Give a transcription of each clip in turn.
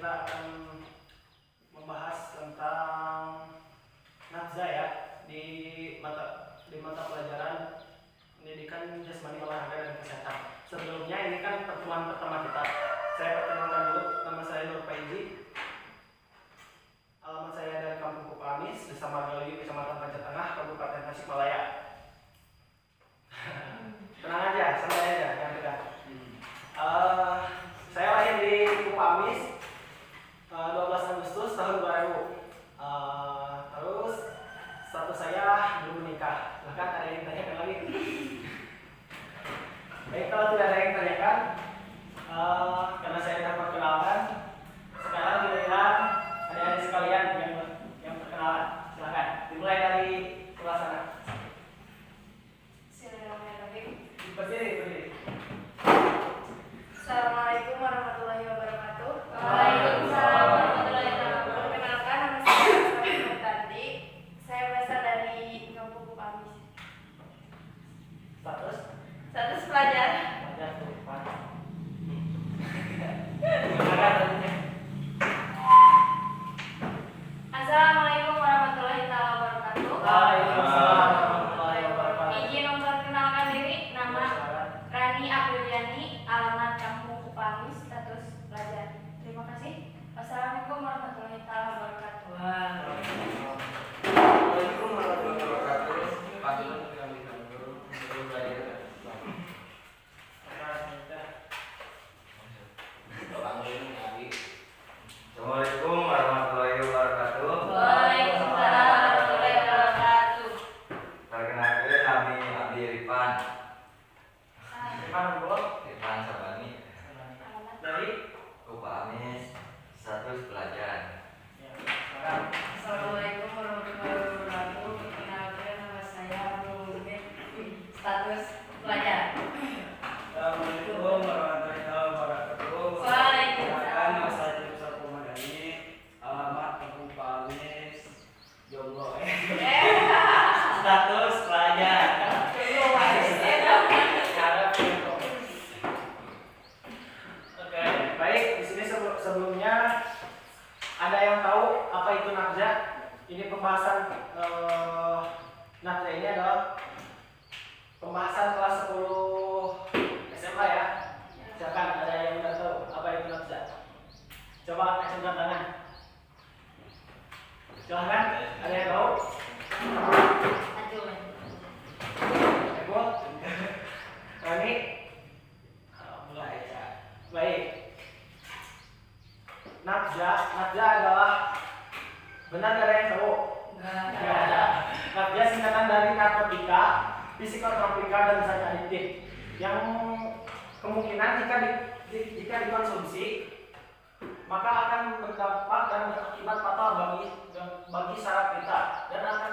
kita akan membahas tentang nafza ya di mata pelajaran pendidikan jasmani, olahraga dan kesehatan. Sebelumnya ini kan pertemuan pertama kita. Saya perkenalkan dulu, nama saya Nur Paiji. Alamat saya dari Kampung Kupamis, Desa Margahayu, Kecamatan Panca Tengah, Kabupaten Tasikmalaya. Tenang aja, santai aja, jangan tegang. Saya lahir di Kupamis 12 Agustus tahun 2000. Terus status saya belum menikah. Silahkan ada yang tanyakan lagi. Baik, kalau tidak ada yang tanyakan, karena saya sudah perkenalkan, sekarang giliran adik-adik sekalian yang perkenalan. Silahkan dimulai dari sebelah sana. Berdiri. Assalamualaikum warahmatullahi wabarakatuh. Waalaikumsalam warahmatullahi wabarakatuh. Perkenalkan, nama saya Sofia Tanti. Saya berasal dari Kampung Kupamis. Status pelajar. Assalamualaikum warahmatullahi wabarakatuh. Waalaikumsalam warahmatullahi wabarakatuh. Izin memperkenalkan diri, nama Rani Apriliani, alamat Kampung Kupamis, status pelajar. Terima kasih. Wassalamualaikum warahmatullahi wabarakatuh. Waalaikumsalam warahmatullahi wabarakatuh. Panggilan kami guru belajar. Assalamualaikum warahmatullahi wabarakatuh. Waalaikumsalam warahmatullahi wabarakatuh. Perkenalkan kami Abdi Rifan Alhamdulillah. Sabani Dari Kupamis, status pelajar. sekarang Assalamualaikum warahmatullahi wabarakatuh. Perkenalkan, nama saya Nurul, status pelajar. Assalamualaikum warahmatullahi wabarakatuh. Waalaikumsalam. Nama saya Jepsar Pomadani, alamat Kampung Kupamis, jomblo. Status pelajar. Oke, baik. Di sini sebelumnya ada yang tahu apa itu nafza? Ini pembahasan nafza ini adalah pembahasan kelas 10 SMA ya. Silakan, ada yang tidak tahu apa itu nafza? Coba acungkan tangan. Silakan, ada yang tahu? Ebo, Rani, mulai ya. Baik. Nafza adalah, benar nggak ada yang tahu? Nggak ada. Nafza singkatan dari narkotika, psikotropika dan zat adiktif yang kemungkinan jika dikonsumsi maka akan berdampak dan berakibat fatal bagi saraf kita dan akan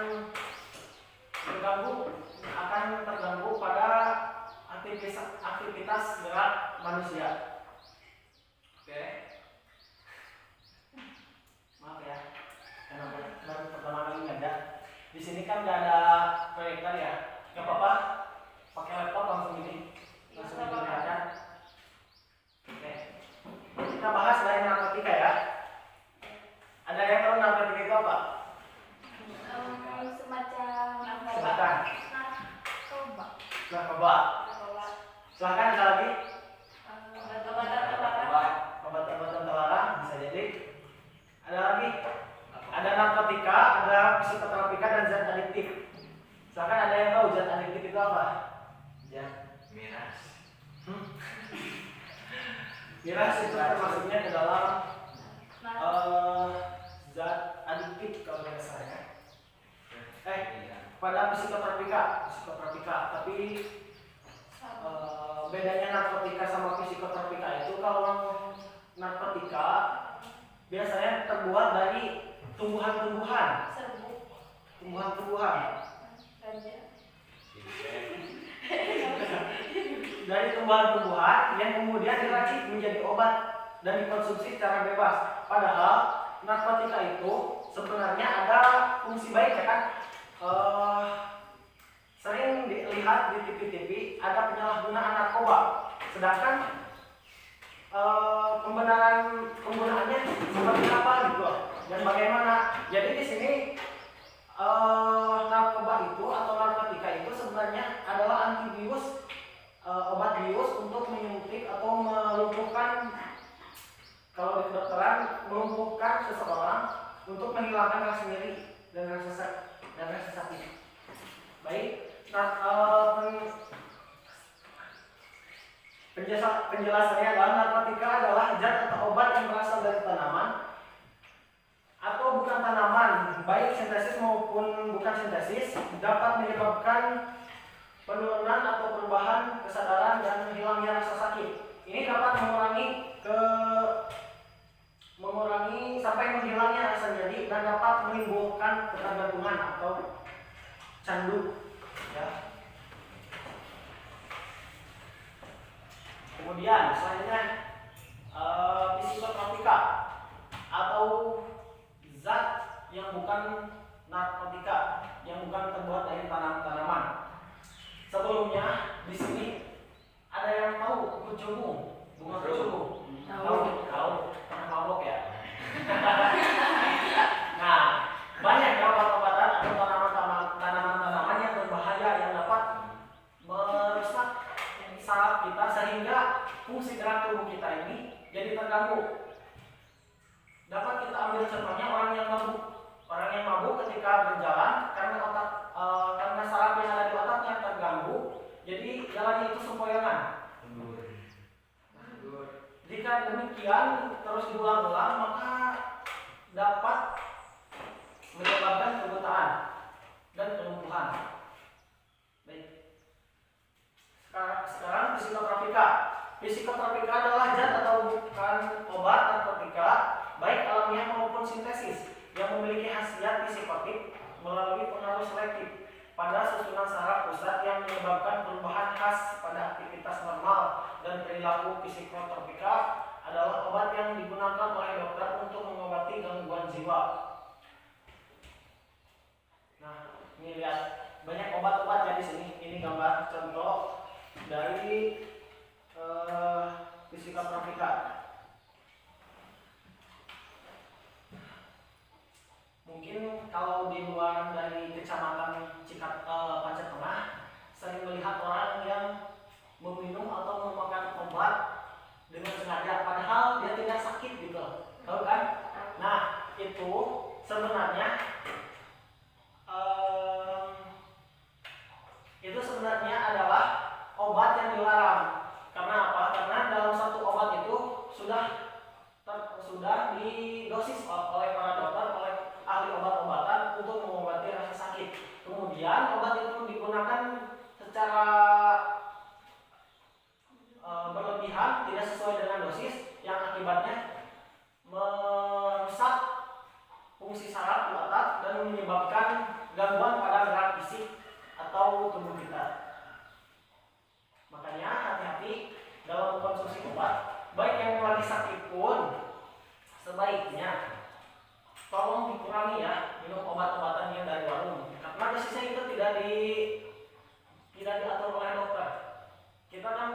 terganggu pada aktivitas gerak manusia. Oke. Maaf ya, karena baru pertama kali ada. Di sini kan nggak ada proyektor ya. Nggak apa-apa, pakai laptop langsung diperlihatkan. Oke. Kita bahas dari narkotika ya. Ada yang tahu narkotika itu apa? Semacam Silakan. narkoba. Narkoba. Silakan ada lagi. Obat-obatan terlarang bisa jadi. Ada lagi. Ada narkotika, ada psikotropika dan zat adiktif. Silakan, ada yang tahu zat adiktif itu apa? Miras. Miras itu termasuknya ke dalam zat adiktif kalau tidak salah ya. Pada psikotropika, tapi bedanya narkotika sama psikotropika itu, kalau narkotika biasanya terbuat dari tumbuhan-tumbuhan. Dari tumbuhan-tumbuhan yang kemudian diracik menjadi obat dan dikonsumsi secara bebas. Padahal narkotika itu sebenarnya ada fungsi baik ya kan. Sering dilihat di TV ada penyalahgunaan narkoba, sedangkan pembenaran penggunaannya seperti apa gitu dan bagaimana. Jadi di sini narkoba itu atau narkotika itu sebenarnya adalah antibius, obat bius untuk menyuntik atau melumpuhkan, kalau di kedokteran melumpuhkan seseorang untuk menghilangkan rasa nyeri dan rasa sakit. Baik, penjelasannya adalah narkotika adalah zat atau obat yang berasal dari tanaman atau bukan tanaman, baik sintesis maupun bukan sintesis, dapat menyebabkan penurunan atau perubahan kesadaran dan hilangnya rasa sakit. Ini dapat mengurangi sampai menghilangnya rasa nyeri dan dapat menimbulkan ketergantungan atau candu. Ya. Kemudian selanjutnya psikotropika atau zat yang bukan narkotika, yang bukan terbuat dari tanaman. Sebelumnya di sini ada yang tahu kucungu, bunga kucungu? Tahu, pernah mabok ya? Nah, banyak obat-obatan atau tanaman-tanaman yang berbahaya yang dapat merusak saraf kita sehingga fungsi gerak tubuh kita ini jadi terganggu. Dapat kita ambil contohnya orang yang mabuk ketika berjalan karena saraf yang ada di otaknya terganggu, jadi jalannya itu sempoyongan. Jika demikian terus diulang-ulang maka dapat menyebabkan kebutaan dan kelumpuhan. Baik. Sekarang psikotropika. Psikotropika adalah zat atau bukan obat narkotika, baik alamiah maupun sintesis, yang memiliki khasiat psikotik melalui pengaruh selektif pada susunan saraf pusat yang menyebabkan perubahan khas pada aktivitas normal, dan perilaku. Psikotropika adalah obat yang digunakan oleh dokter untuk mengobati gangguan jiwa. Nah, ini lihat banyak obat-obat ya di sini. Ini gambar contoh dari psikotropika. Mungkin kalau di luar dari kecamatan Pancet Tengah sering melihat orang yang meminum atau memakan obat dengan sengaja padahal dia tidak sakit gitu, tahu kan? Nah, itu sebenarnya adalah obat yang dilarang. Karena apa? Karena dalam satu obat itu sudah didosis oleh para dokter, oleh ahli obat-obatan untuk mengobati rasa sakit. Kemudian obat itu digunakan secara berlebihan, tidak sesuai dengan dosis, yang akibatnya merusak fungsi saraf di otak dan menyebabkan gangguan pada gerak fisik atau tubuh kita. Makanya hati-hati dalam mengkonsumsi obat, baik yang lagi sakit pun sebaiknya tolong dikurangi ya minum obat-obatan yang dari warung, karena dosisnya itu tidak diatur oleh dokter. Kita kan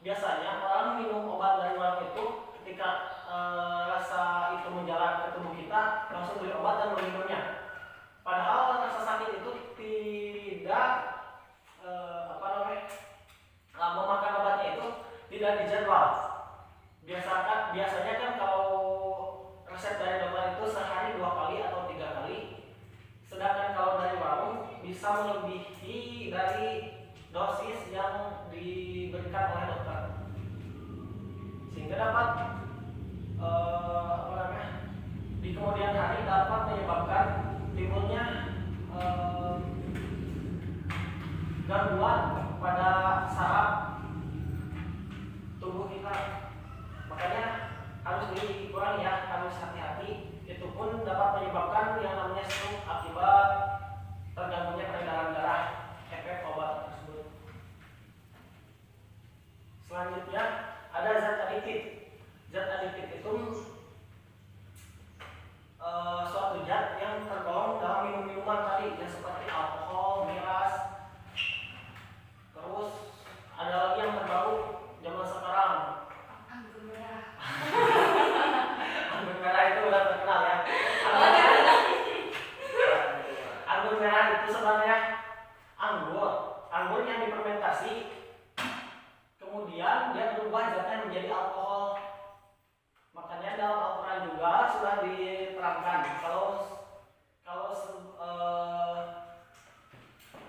biasanya orang minum obat dari warung itu ketika rasa itu menjalar ke tubuh kita langsung beli obat dan meminumnya. Padahal rasa sakit itu tidak memakan obatnya itu tidak dijadwal. Biasanya kan kalau resep dari dokter itu sehari 2 kali atau 3 kali. Sedangkan kalau dari warung bisa melebihi dari dosis yang diberikan oleh dokter, sehingga dapat di kemudian hari dapat menyebabkan timbulnya gangguan pada saraf tubuh kita. Makanya harus dikurangi ya, harus hati-hati. Itu pun dapat menyebabkan yang namanya stroke akibat terganggunya peredaran darah efek obat tersebut. Selanjutnya ada zat adiktif. Zat adiktif itu suatu zat yang tergolong dalam minum-minuman tadi, yang seperti alkohol, miras. Terus ada lagi yang terbaru zaman sekarang, anggur merah. Anggur merah disarankan kalau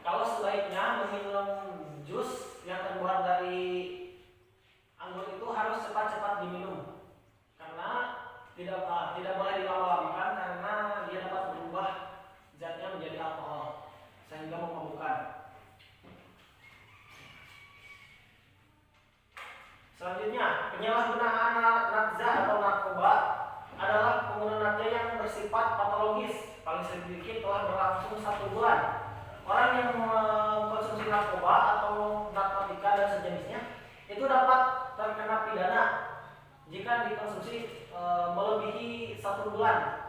kalau sebaiknya meminum jus yang terbuat dari anggur itu harus cepat-cepat diminum karena tidak boleh dilama-lamakan karena dia dapat berubah zatnya menjadi alkohol sehingga memabukkan. Selanjutnya, penyalahgunaan narkoba atau narkoba adalah penggunaan narkoba yang bersifat patologis, paling sedikit telah berlangsung 1 bulan. Orang yang mengkonsumsi narkoba atau narkotika dan sejenisnya itu dapat terkena pidana jika dikonsumsi melebihi 1 bulan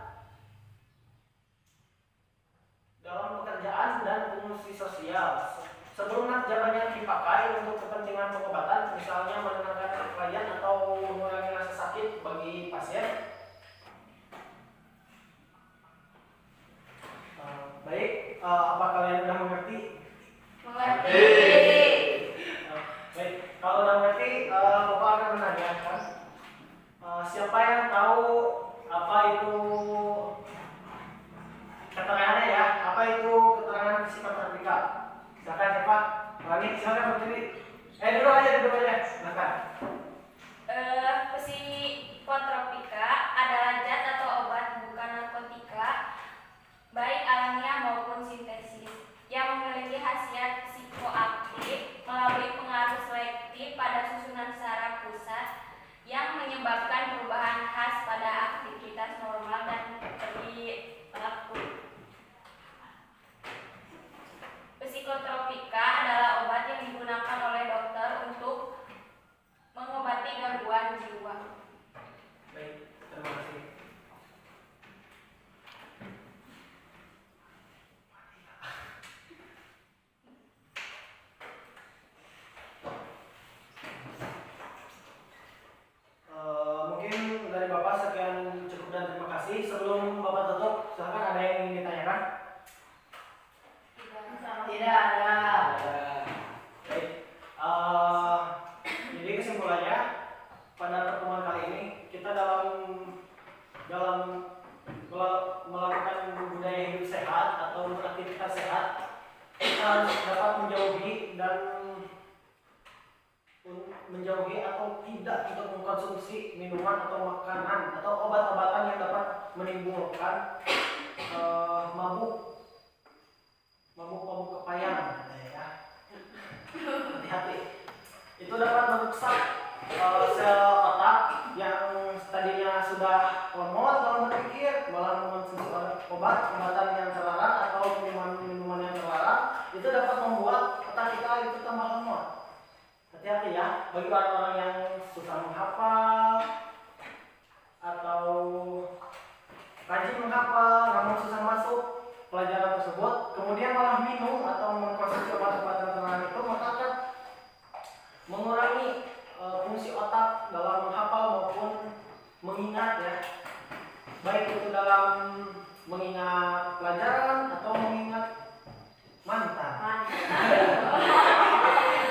dalam pekerjaan dan fungsi sosial. Sebelum narkoba dipakai untuk kepentingan pengobatan, misalnya menenangkan klien atau mengurangi rasa sakit bagi pasien. Baik, apa kalian sudah mengerti? Mengerti. Baik, kalau sudah mengerti, Bapak akan menanyakan siapa yang tahu apa itu keterangannya ya? Apa itu keterangan psikotropika? Silakan siapa? Lagi silakan berdiri. Duduk aja. Silakan. Psikotropika adalah zat atau obat bukan narkotika, baik alamiah maupun sintesis, yang memiliki khasiat psikoaktif melalui pengaruh selektif pada susunan saraf pusat yang menyebabkan perubahan khas pada aktivitas normal dan perilaku. Psikotropika adalah obat yang digunakan oleh dokter untuk mengobati gangguan jiwa. Baik, terima kasih. Mungkin dari Bapak sekian cukup dan terima kasih. Sebelum Bapak tutup, silakan ada yang ingin ditanyakan? Tidak ada. Baik. Jadi kesimpulannya pada pertemuan kali ini kita dalam melakukan budaya hidup sehat atau beraktivitas sehat kita harus dapat menjauhi atau tidak untuk mengkonsumsi minuman atau makanan atau obat-obatan yang dapat menimbulkan mabuk kepayang ya. Hati-hati. Itu dapat merusak sel otak yang tadinya sudah lemot dalam berpikir, malah mengonsumsi obat-obatan yang terlarang atau minuman yang terlarang, itu dapat membuat otak kita itu tambah lemot. Hati-hati ya, bagi orang-orang yang susah menghafal atau rajin menghafal namun susah masuk pelajaran tersebut, kemudian malah minum atau mengkonsumsi obat-obatan terlarang itu, maka akan mengurangi fungsi otak dalam menghafal maupun mengingat ya, baik itu dalam mengingat pelajaran atau mengingat mantan.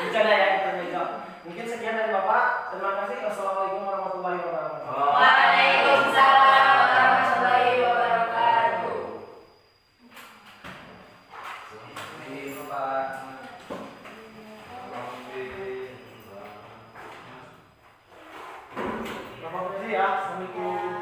Bercanda ya, kita. Mungkin sekian dari Bapak. Terima kasih. Wassalamualaikum warahmatullahi wabarakatuh. Waalaikumsalam warahmatullahi wabarakatuh. Bapak Presiden ya, Assalamualaikum.